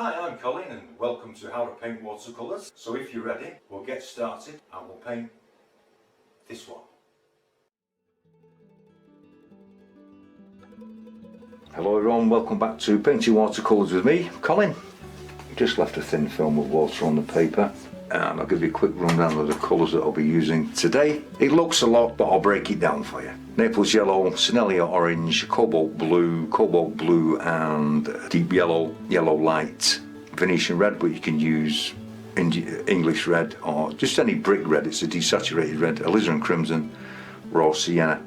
Hi, I'm Colin and welcome to How to Paint Watercolours. So if you're ready, we'll get started and we'll paint this one. Hello everyone, welcome back to Painting Watercolours with me, Colin. Just left a thin film of water on the paper and I'll give you a quick rundown of the colours that I'll be using today. It looks a lot, but I'll break it down for you. Naples yellow, Sennelier orange, cobalt blue and deep yellow, yellow light, Venetian red, but you can use English red or just any brick red. It's a desaturated red, alizarin crimson, raw sienna.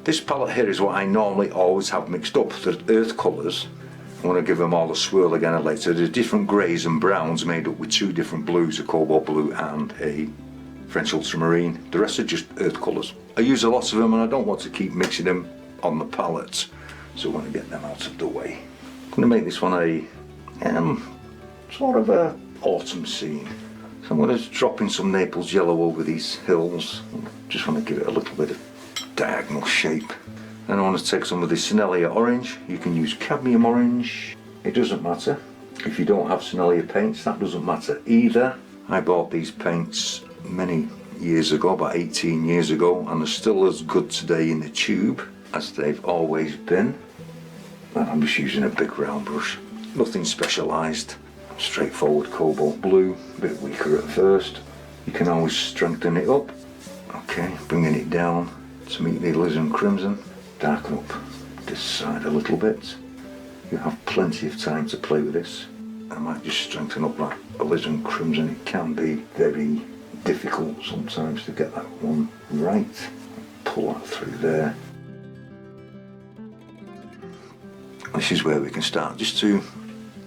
This palette here is what I normally always have mixed up. The earth colours, I want to give them all a swirl again later. There's different greys and browns made up with two different blues, a cobalt blue and a French ultramarine. The rest are just earth colours. I use a lot of them and I don't want to keep mixing them on the palette, so I want to get them out of the way. I'm going to make this one a sort of a autumn scene. So I'm going to drop in some Naples yellow over these hills. Just want to give it a little bit of diagonal shape. Then I want to take some of the Sennelier orange. You can use cadmium orange, it doesn't matter. If you don't have Sennelier paints, that doesn't matter either. I bought these paints many years ago, about 18 years ago, and they're still as good today in the tube as they've always been. And I'm just using a big round brush, nothing specialised. Straightforward cobalt blue, a bit weaker at first. You can always strengthen it up. Okay, bringing it down to meet the alizarin crimson. Darken up this side a little bit. You have plenty of time to play with this. I might just strengthen up that alizarin crimson. It can be very difficult sometimes to get that one right. Pull that through there. This is where we can start, just to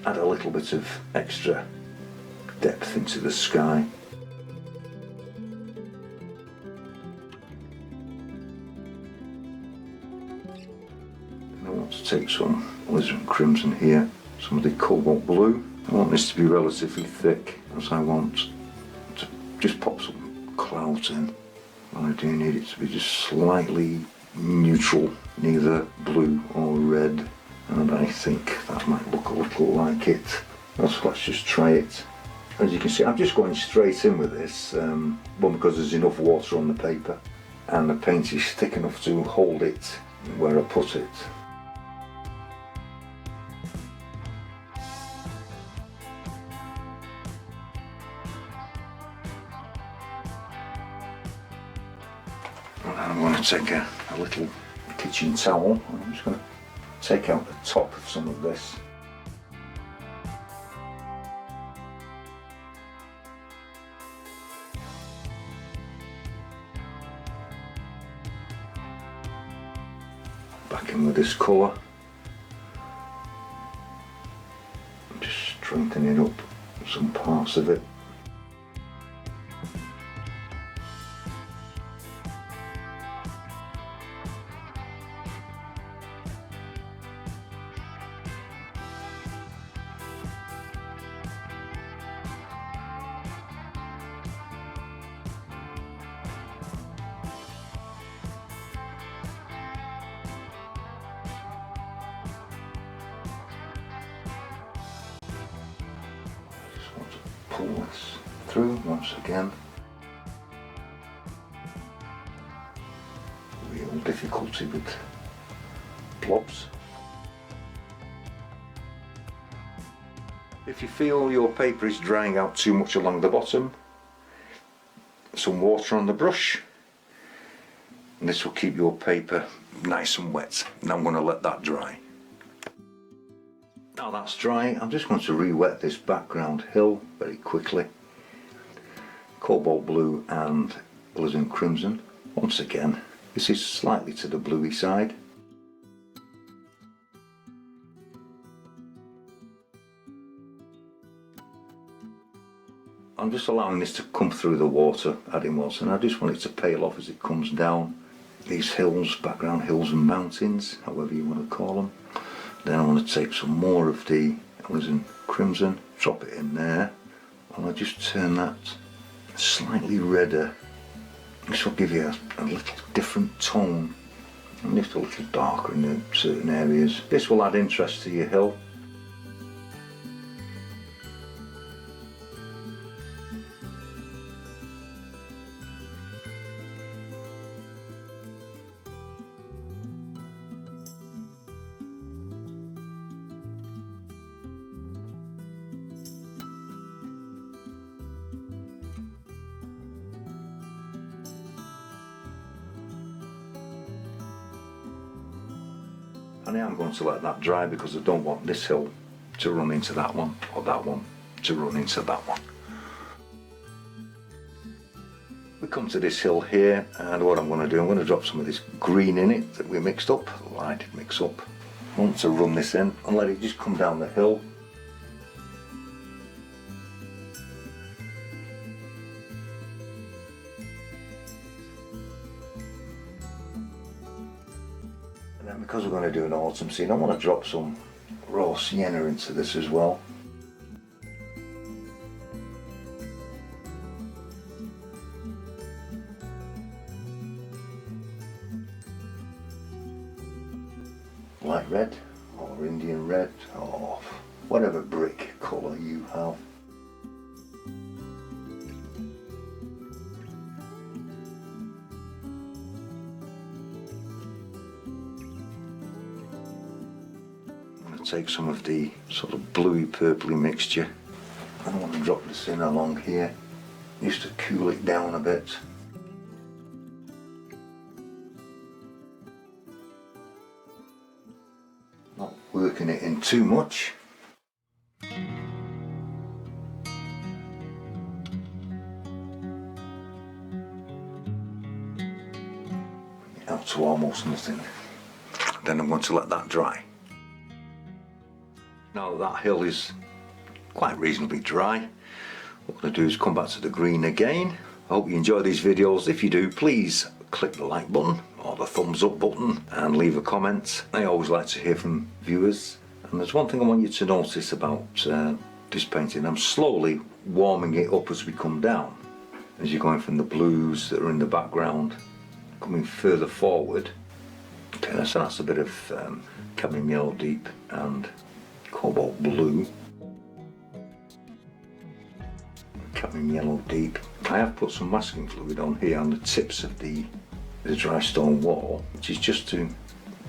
add a little bit of extra depth into the sky. And I want to take some alizarin crimson here, some of the cobalt blue. I want this to be relatively thick, as I want to just pop some clouds in. I do need it to be just slightly neutral, neither blue or red. And I think that might look a little like it. Let's just try it. As you can see, I'm just going straight in with this, one because there's enough water on the paper and the paint is thick enough to hold it where I put it. And I'm going to take a little kitchen towel. I'm just going to take out the top of some of this. Back in with this colour. Just strengthening up some parts of it. Pull this through once again. Real difficulty with blobs. If you feel your paper is drying out too much along the bottom, some water on the brush, and this will keep your paper nice and wet. Now I'm going to let that dry. Now that's dry, I'm just going to re-wet this background hill very quickly. Cobalt blue and alizarin crimson. Once again, this is slightly to the bluey side. I'm just allowing this to come through the water, adding water, and I just want it to pale off as it comes down. These hills, background hills and mountains, however you want to call them. Then I want to take some more of the alizarin crimson, drop it in there, and I just turn that slightly redder. This will give you a little different tone, and just a little darker in certain areas. This will add interest to your hill. And I am going to let that dry because I don't want this hill to run into that one, or that one to run into that one. We come to this hill here, and what I'm going to do, I'm going to drop some of this green in it that we mixed up, light mix up. I want to run this in and let it just come down the hill. And then because we're going to do an autumn scene, I want to drop some raw sienna into this as well. Light red or Indian red or whatever brick colour you have. I'm going to take some of the sort of bluey purpley mixture and I want to drop this in along here just to cool it down a bit. Not working it in too much. Out to almost nothing. Then I'm going to let that dry. Now that hill is quite reasonably dry, what I'm going to do is come back to the green again. I hope you enjoy these videos. If you do, please click the like button or the thumbs up button and leave a comment. I always like to hear from viewers. And there's one thing I want you to notice about this painting. I'm slowly warming it up as we come down. As you're going from the blues that are in the background, coming further forward. Okay, so that's a bit of cadmium yellow deep and cobalt blue. Cadmium yellow deep. I have put some masking fluid on here on the tips of the dry stone wall, which is just to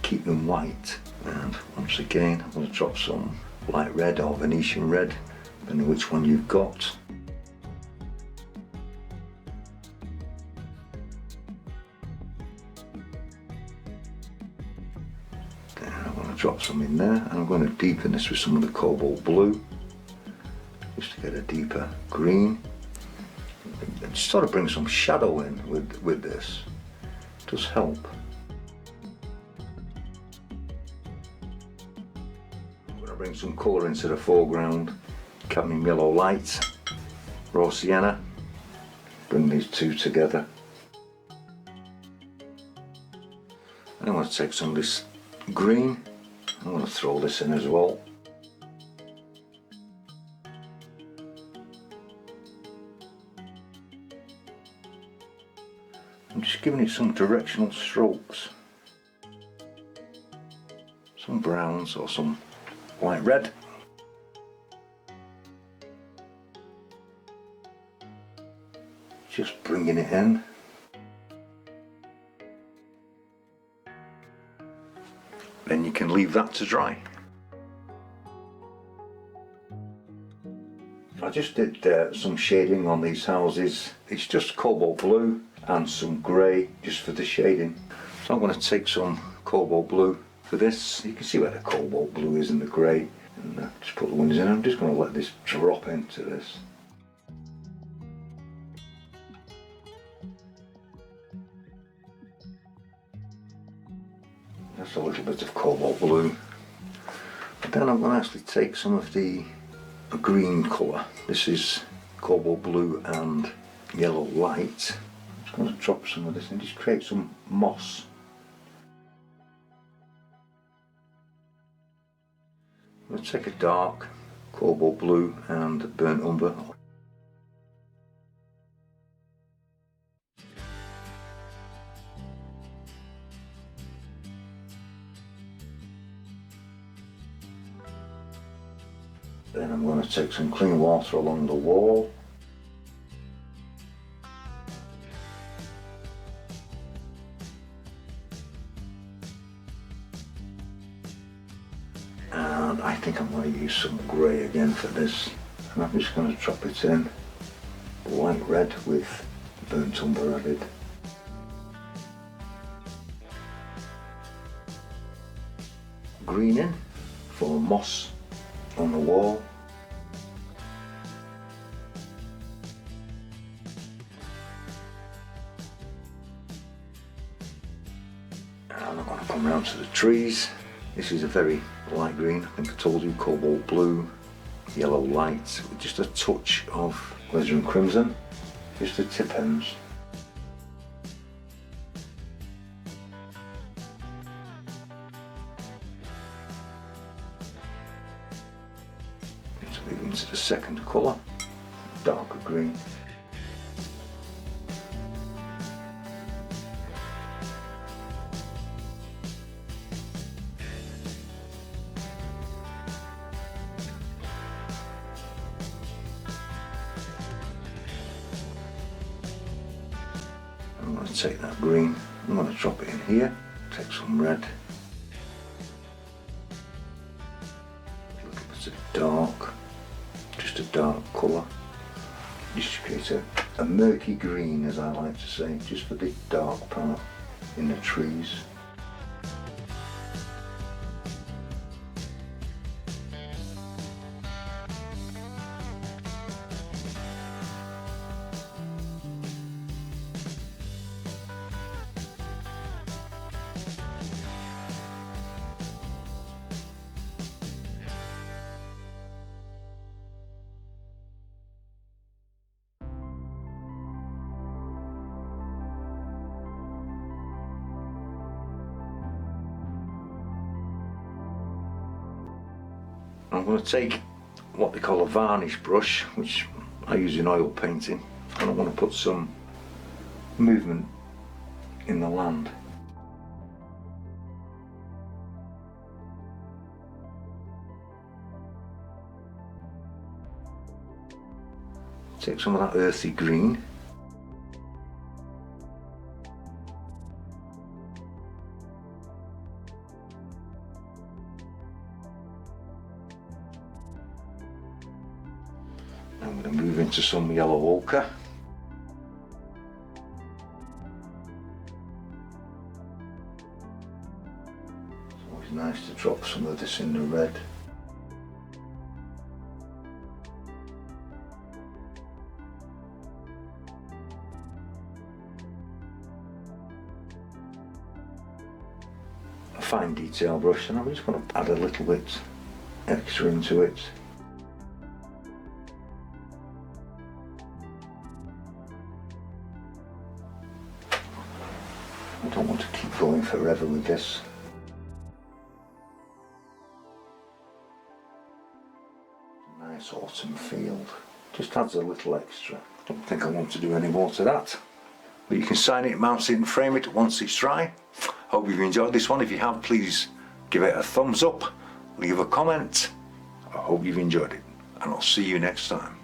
keep them white. And once again, I'm going to drop some light red or Venetian red, depending on which one you've got. Then I'm going to drop some in there, and I'm going to deepen this with some of the cobalt blue, just to get a deeper green. And sort of bring some shadow in with this. It does help. I'm going to bring some colour into the foreground. Cadmium yellow light, raw sienna. Bring these two together. And I'm going to take some of this green. I'm going to throw this in as well. I'm just giving it some directional strokes. Some browns or some light red. Just bringing it in. Then you can leave that to dry. I just did some shading on these houses. It's just cobalt blue and some grey just for the shading. So I'm going to take some cobalt blue for this. You can see where the cobalt blue is in the grey, and just put the windows in. I'm just going to let this drop into this. Just a little bit of cobalt blue. But then I'm going to actually take some of the green colour. This is cobalt blue and yellow light. I'm just going to drop some of this and just create some moss. I'm going to take a dark cobalt blue and burnt umber. Then I'm going to take some clean water along the wall. And I think I'm going to use some grey again for this. And I'm just going to drop it in. Light red with burnt umber added. green in for moss on the wall. And I'm going to come round to the trees. This is a very light green, I think I told you, cobalt blue, yellow light, with just a touch of alizarin crimson, just the tip ends. Let's move into the second colour, darker green. I'm going to take that green, I'm going to drop it in here, take some red, a little bit of dark, just a dark colour, just to create a murky green, as I like to say, just for the dark part in the trees. I'm going to take what they call a varnish brush, which I use in oil painting, and I want to put some movement in the land. Take some of that earthy green. I'm going to move into some yellow ochre. It's always nice to drop some of this in the red. A fine detail brush, and I'm just going to add a little bit extra into it. I don't want to keep going forever with this. Nice autumn field. Just adds a little extra. Don't think I want to do any more to that. But you can sign it, mount it and frame it once it's dry. Hope you've enjoyed this one. If you have, please give it a thumbs up, leave a comment. I hope you've enjoyed it, and I'll see you next time.